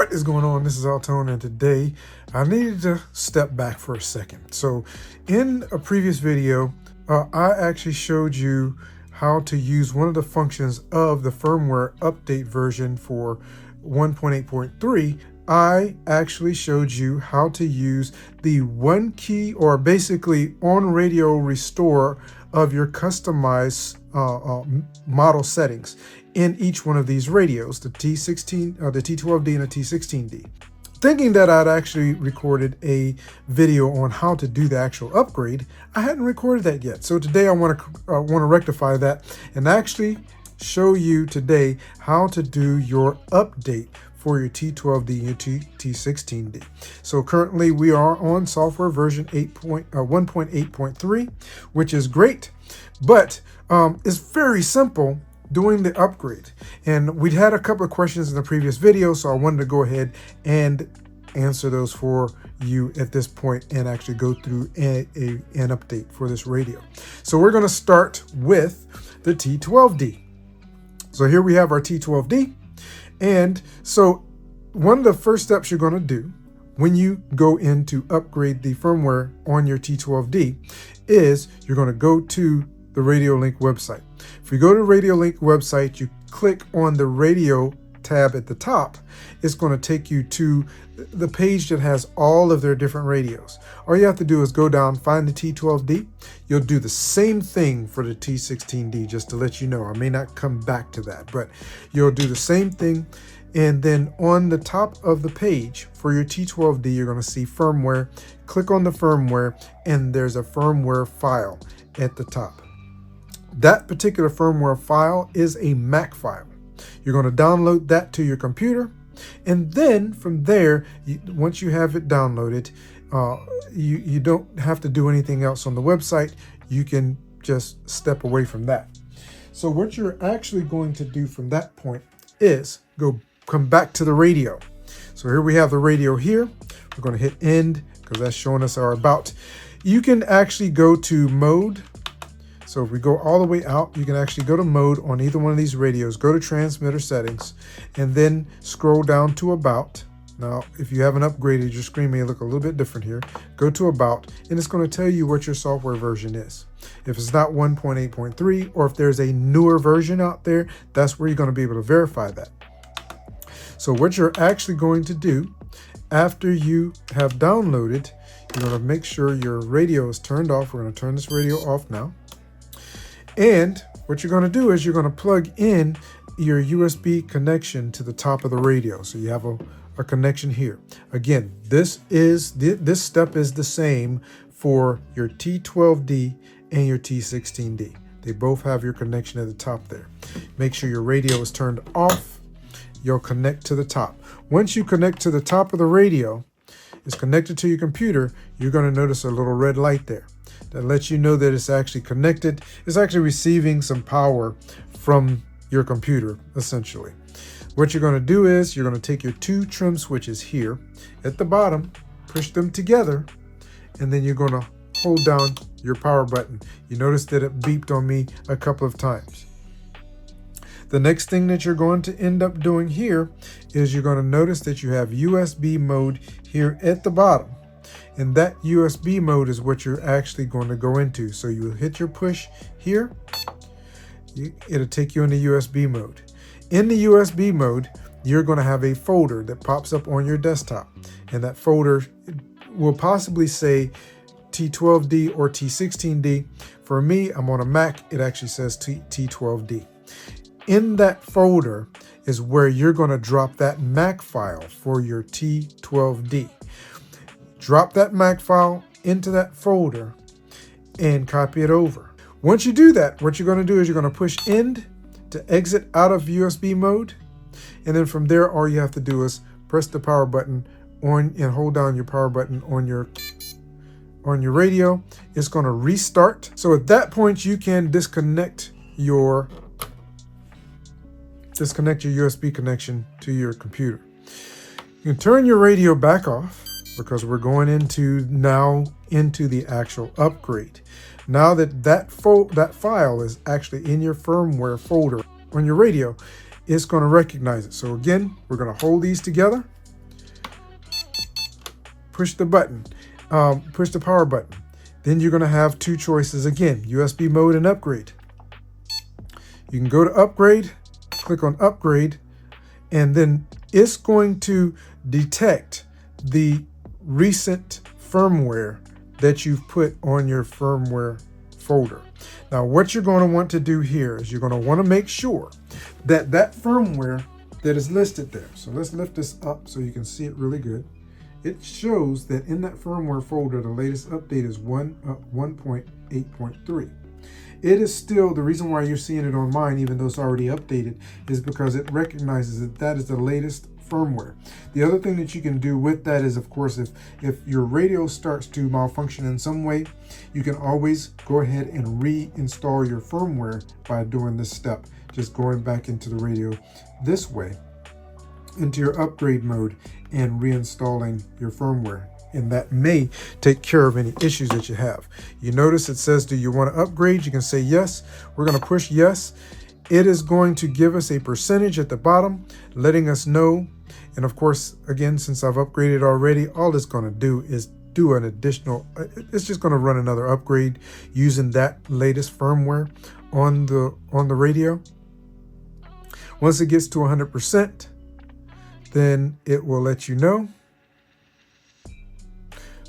What is going on? This is AlTone, and today I needed to step back for a second. So in a previous video, I actually showed you how to use one of the functions of the firmware update version for 1.8.3. I actually showed you how to use the one key, or basically on radio restore of your customized model settings in each one of these radios, the T12D and the T16D. Thinking that I'd actually recorded a video on how to do the actual upgrade, I hadn't recorded that yet. So today I want to rectify that and actually show you today how to do your update for your T12D and your T16D. So currently we are on software version 1.8.3, which is great, but it's very simple doing the upgrade. And we'd had a couple of questions in the previous video, so I wanted to go ahead and answer those for you at this point and actually go through an update for this radio. So we're going to start with the T12D. So here we have our T12D. And so one of the first steps you're going to do when you go in to upgrade the firmware on your T12D is you're going to go to the Radiolink website. If you go to Radiolink website, you click on the radio tab at the top, it's going to take you to the page that has all of their different radios. All you have to do is go down, find the T12D. You'll do the same thing for the T16D, just to let you know. I may not come back to that, but you'll do the same thing. And then on the top of the page for your T12D, you're going to see firmware. Click on the firmware, and there's a firmware file at the top. That particular firmware file is a Mac file. You're going to download that to your computer, and then from there, once you have it downloaded, you don't have to do anything else on the website. You can just step away from that. So what you're actually going to do from that point is come back to the radio. So here we have the radio here. We're going to hit end because that's showing us our about. You can actually go to mode. So if we go all the way out, you can actually go to mode on either one of these radios, go to transmitter settings, and then scroll down to about. Now, if you haven't upgraded, your screen may look a little bit different here. Go to about, and it's going to tell you what your software version is. If it's not 1.8.3, or if there's a newer version out there, that's where you're going to be able to verify that. So what you're actually going to do after you have downloaded, you're going to make sure your radio is turned off. We're going to turn this radio off now. And what you're going to do is you're going to plug in your USB connection to the top of the radio. So you have a connection here. Again, this step is the same for your T12D and your T16D. They both have your connection at the top there. Make sure your radio is turned off. You'll connect to the top. Once you connect to the top of the radio, it's connected to your computer, you're going to notice a little red light there that lets you know that it's actually connected. It's actually receiving some power from your computer, essentially. What you're going to do is you're going to take your two trim switches here at the bottom, push them together, and then you're going to hold down your power button. You notice that it beeped on me a couple of times. The next thing that you're going to end up doing here is you're going to notice that you have USB mode here at the bottom. And that USB mode is what you're actually going to go into. So you hit your push here, it'll take you into USB mode. In the USB mode, you're going to have a folder that pops up on your desktop. And that folder will possibly say T12D or T16D. For me, I'm on a Mac, it actually says T12D. In that folder is where you're going to drop that Mac file for your T12D. Drop that Mac file into that folder and copy it over. Once you do that, what you're going to do is you're going to push end to exit out of USB mode. And then from there, all you have to do is press the power button on and hold down your power button on your radio. It's going to restart. So at that point, you can disconnect your USB connection to your computer. You can turn your radio back off because we're going into the actual upgrade. Now that file is actually in your firmware folder on your radio, it's going to recognize it. So again, we're going to hold these together push the button, push the power button. Then you're going to have two choices again, USB mode and upgrade. You can go to upgrade, click on upgrade, and then it's going to detect the recent firmware that you've put on your firmware folder. Now, what you're going to want to do here is you're going to want to make sure that that firmware that is listed there. So let's lift this up so you can see it really good. It shows that in that firmware folder, the latest update is 1.8.3. It is still, the reason why you're seeing it on mine, even though it's already updated, is because it recognizes that that is the latest firmware. The other thing that you can do with that is, of course, if your radio starts to malfunction in some way, you can always go ahead and reinstall your firmware by doing this step, just going back into the radio this way, into your upgrade mode, and reinstalling your firmware. And that may take care of any issues that you have. You notice it says, do you want to upgrade? You can say yes. We're going to push yes. It is going to give us a percentage at the bottom, letting us know. And of course, again, since I've upgraded already, all it's going to do is do an additional, it's just going to run another upgrade using that latest firmware on the radio. Once it gets to 100%, then it will let you know.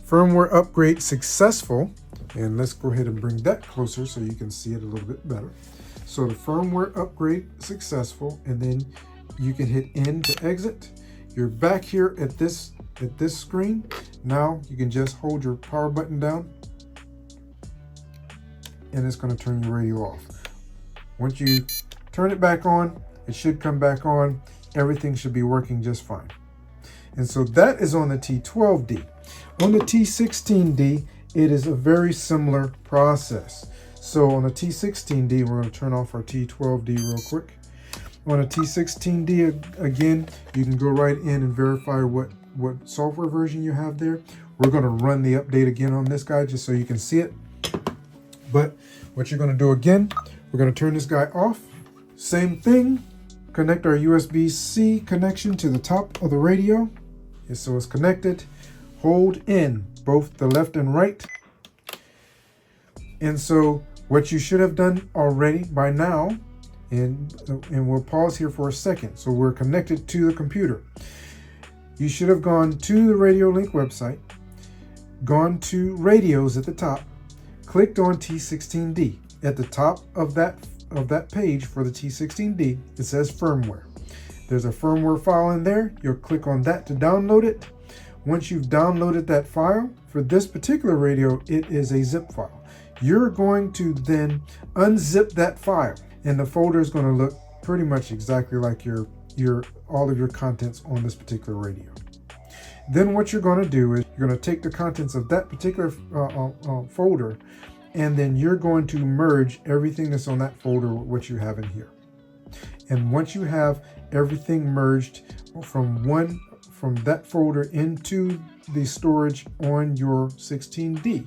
Firmware upgrade successful. And let's go ahead and bring that closer so you can see it a little bit better. So the firmware upgrade successful, and then you can hit N to exit. You're back here at this screen. Now you can just hold your power button down and it's going to turn your radio off. Once you turn it back on, it should come back on. Everything should be working just fine. And so that is on the T12D. On the T16D, it is a very similar process. So on the T16D, we're going to turn off our T12D real quick. On a T16D, again, you can go right in and verify what software version you have there. We're going to run the update again on this guy just so you can see it. But what you're going to do again, we're going to turn this guy off. Same thing. Connect our USB-C connection to the top of the radio. And so it's connected. Hold in both the left and right. And so what you should have done already by now, and we'll pause here for a second. So we're connected to the computer. You should have gone to the Radiolink website, gone to radios at the top, clicked on T16D. At the top of that page for the T16D, it says firmware. There's a firmware file in there. You'll click on that to download it. Once you've downloaded that file, for this particular radio, it is a zip file. You're going to then unzip that file, and the folder is going to look pretty much exactly like all of your contents on this particular radio. Then what you're going to do is you're going to take the contents of that particular folder, and then you're going to merge everything that's on that folder with what you have in here. And once you have everything merged from that folder into the storage on your 16D,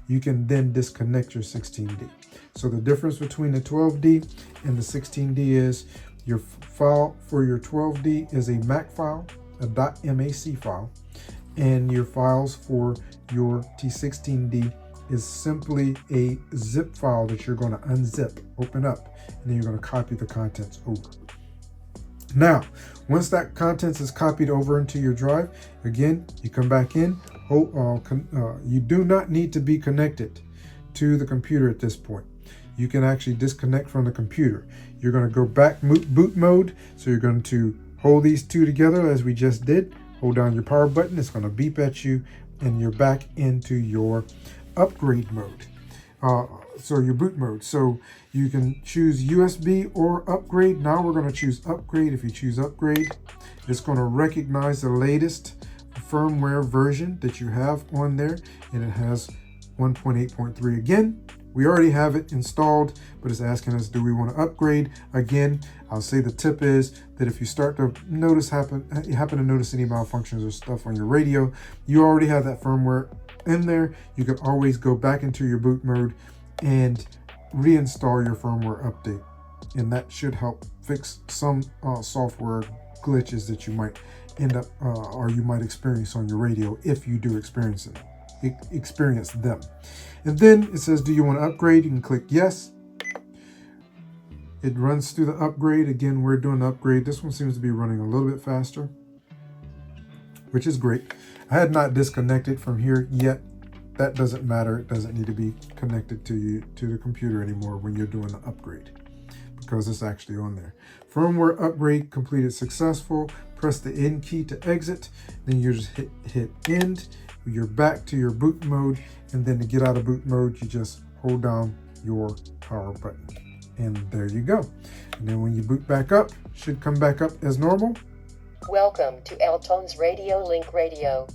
you can then disconnect your 16D. So the difference between the 12D and the 16D is your file for your 12D is a MAC file, a .mac file, and your files for your T16D is simply a zip file that you're going to unzip, open up, and then you're going to copy the contents over. Now, once that contents is copied over into your drive, again, you come back in. You do not need to be connected to the computer at this point. You can actually disconnect from the computer. You're going to go back boot mode. So you're going to hold these two together as we just did. Hold down your power button. It's going to beep at you, and you're back into your upgrade mode. So your boot mode. So you can choose USB or upgrade. Now we're going to choose upgrade. If you choose upgrade, it's going to recognize the latest firmware version that you have on there, and it has 1.8.3. Again, we already have it installed, but it's asking us, do we want to upgrade? Again, I'll say the tip is that if you start to happen to notice any malfunctions or stuff on your radio, you already have that firmware in there. You can always go back into your boot mode and reinstall your firmware update, and that should help fix some software glitches that you might end up or you might experience on your radio if you do experience them. And then it says, do you want to upgrade? You can click yes. It runs through the upgrade. Again, we're doing the upgrade. This one seems to be running a little bit faster, which is great. I had not disconnected from here yet. That doesn't matter. It doesn't need to be connected to the computer anymore when you're doing the upgrade, because it's actually on there. Firmware upgrade completed successful. Press the end key to exit. Then you just hit end. You're back to your boot mode. And then to get out of boot mode, you just hold down your power button. And there you go. And then when you boot back up, should come back up as normal. Welcome to AlTone's Radiolink Radio.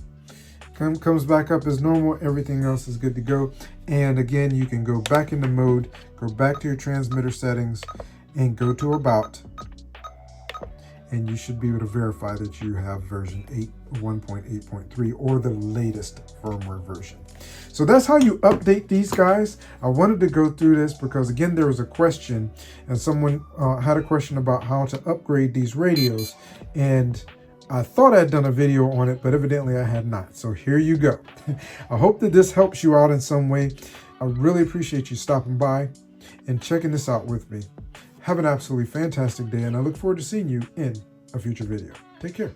Comes back up as normal. Everything else is good to go. And again, you can go back into mode, go back to your transmitter settings, and go to About. And you should be able to verify that you have version 1.8.3 or the latest firmware version. So that's how you update these guys. I wanted to go through this because, again, there was a question, and someone had a question about how to upgrade these radios. And I thought I'd done a video on it, but evidently I had not. So here you go. I hope that this helps you out in some way. I really appreciate you stopping by and checking this out with me. Have an absolutely fantastic day, and I look forward to seeing you in a future video. Take care.